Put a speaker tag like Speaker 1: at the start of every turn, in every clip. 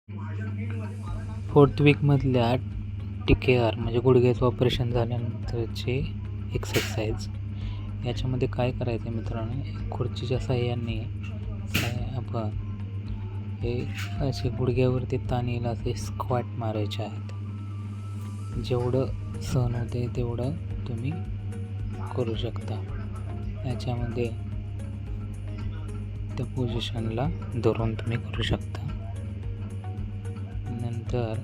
Speaker 1: 4th वीकमधल्या TKR म्हणजे गुडघ्याचं operation झाल्यानंतरचे exercise. याच्यामध्ये काय करायचं आहे मित्रांनो, खुर्चीच्या साहाय्याने आपण हे असे गुडघ्यावरती ताण येईल असे स्क्वॅट मारायचे आहेत. जेवढं सहन होते तेवढं तुम्ही करू शकता. याच्यामध्ये त्या पोझिशनला धरून तुम्ही करू शकता. नंतर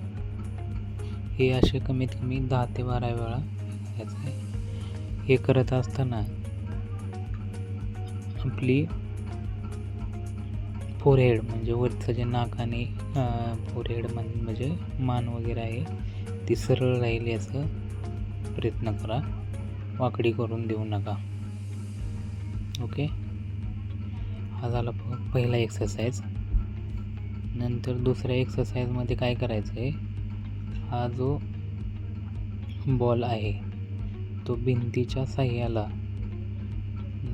Speaker 1: हे असे कमीत कमी 10 ते 12 वेळा करायचं आहे. हे करत असताना आपली फोरहेड म्हणजे वरचं जे नाक आणि फोरहेड म्हणजे मान वगैरे आहे ती सरळ राहील याचा प्रयत्न करा, वाकडी करून देऊ नका. ओके, हा झाला पहिला एक्सरसाइज. नंतर दुसऱ्या एक्सरसाइजमध्ये काय करायचं आहे, हा जो बॉल आहे तो भिंतीच्या साह्याला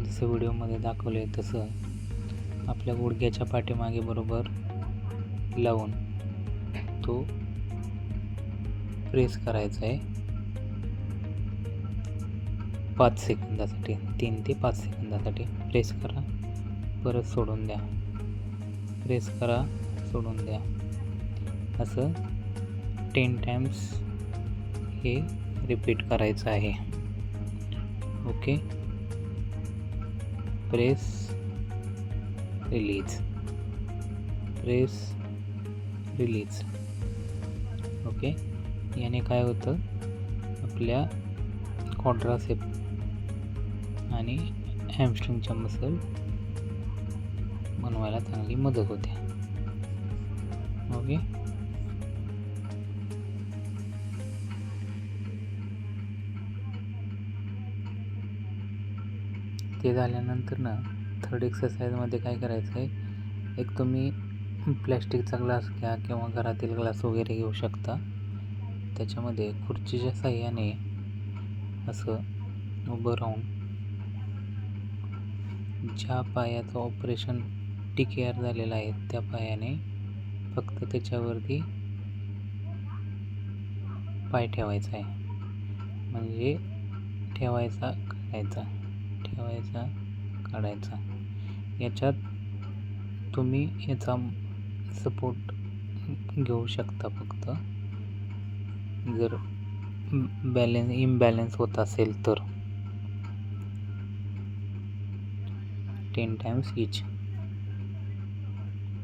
Speaker 1: जसं व्हिडिओमध्ये दाखवलं आहे तसं आपल्या गुडघ्याच्या पाठीमागे बरोबर लावून तो प्रेस करायचा आहे 5 सेकंदासाठी. 3 ते 5 सेकंदासाठी प्रेस करा, परत सोडून द्या, प्रेस करा, सोडून द्या. असं 10 टाइम्स हे रिपीट करायचं आहे. Okay, press release, press release. Okay, याने काय होतं, आपल्या क्वाड्रासेप आणि हॅमस्ट्रिंगच्या मसल बनवायला चांगली मदत होते. ओके, ते झाल्यानंतर ना थर्ड एक्सरसाइजमध्ये काय करायचं आहे, एक तुम्ही प्लॅस्टिकचा ग्लास घ्या किंवा घरातील ग्लास वगैरे घेऊ शकता. त्याच्यामध्ये खुर्चीच्या साह्याने असं उभं राहून ज्या पायाचं ऑपरेशन TKR झालेलं आहे त्या पायाने फक्त त्याच्यावरती पाय ठेवायचा आहे. म्हणजे ठेवायचा, काढायचा, ठेवायचा, काढायचा. याच्यात तुम्ही याचा सपोर्ट घेऊ शकता फक्त जर इम्बॅलन्स होत असेल तर. 10 टाइम्स इच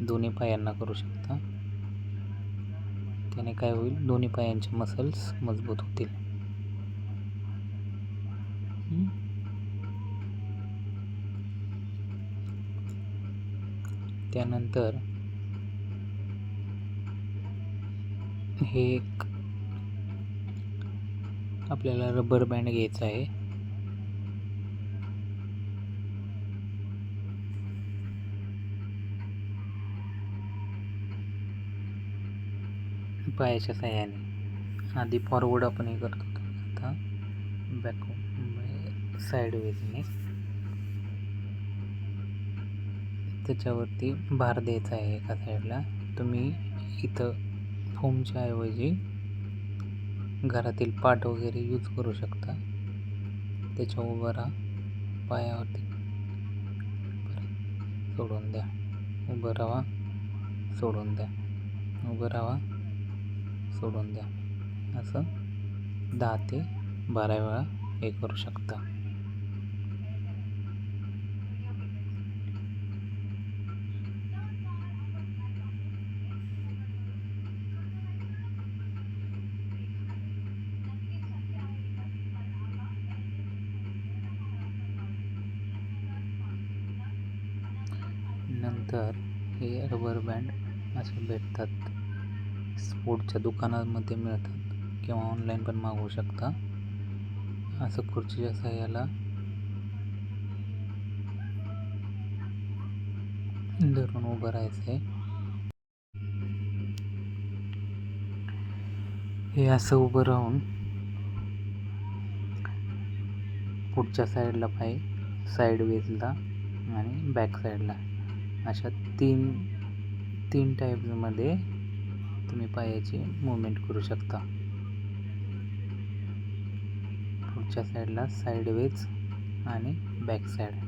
Speaker 1: दोन्ही पायांना करू शकता. त्याने काय होईल, दोन्ही पायांचे मसल्स मजबूत होतील. त्यानंतर हे एक आपल्याला रबर बँड घ्यायचा आहे. पायाच्या साह्याने आधी फॉरवर्ड आपण हे करतो, आता बॅक साईडवेजने त्याच्यावरती भार द्यायचा आहे एका साईडला. तुम्ही इथं फोमच्या ऐवजी घरातील पाट वगैरे यूज करू शकता. त्याच्या उभं राहा, पायावरती सोडून द्या, उभं राहा, सोडून द्या, उभं राहा, सोडून द्या. असं 10 ते 12 वेळा हे करू शकता. नंतर हे रबर बँड असे भेटतात, स्पोर्टच्या दुकानांमध्ये मिळतात किंवा ऑनलाईन पण मागवू शकता. असं खुर्चीच्या साह्याला धरून उभं राहायचं आहे. हे असं उभं राहून पुढच्या साईडला पाय साईडवेजला आणि बॅक साईडला अशा तीन टाईप्समध्ये तुम्ही पायाची मूवमेंट करू शकता. पुढच्या साईडला साईडवेज आणि बॅक साईड.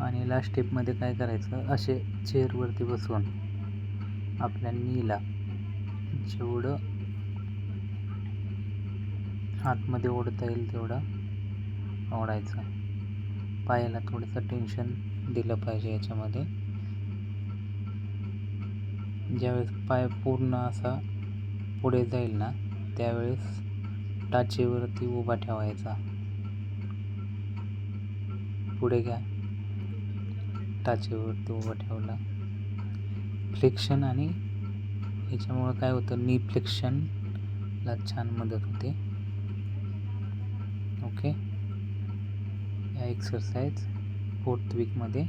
Speaker 1: आणि लास्ट स्टेपमध्ये काय करायचं, असे चेअरवरती बसून आपल्या नीला जेवढं आतमध्ये ओढता येईल तेवढं ओढायचं. पायाला थोडंसं टेन्शन दिलं पाहिजे याच्यामध्ये. ज्यावेळेस पाय पूर्ण असा पुढे जाईल ना, त्यावेळेस टाचेवरती उभा ठेवायचा. पुढे घ्या, टाचेवरती उभा ठेवला. फ्लेक्शन आणि याच्यामुळं काय होतं, नी फ्लेक्शनला छान मदत होते. ओके, या एक्सरसाइज 4th वीकमध्ये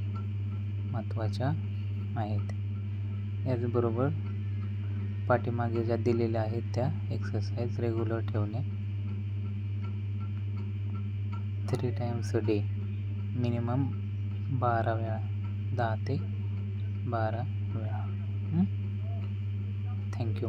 Speaker 1: महत्त्वाच्या आहेत. याचबरोबर पाठीमागे ज्या दिलेल्या आहेत त्या एक्सरसाइज रेग्युलर ठेवणे. 3 times a day, मिनिमम 12 वेळा, 10 ते 12 वेळा. थँक्यू.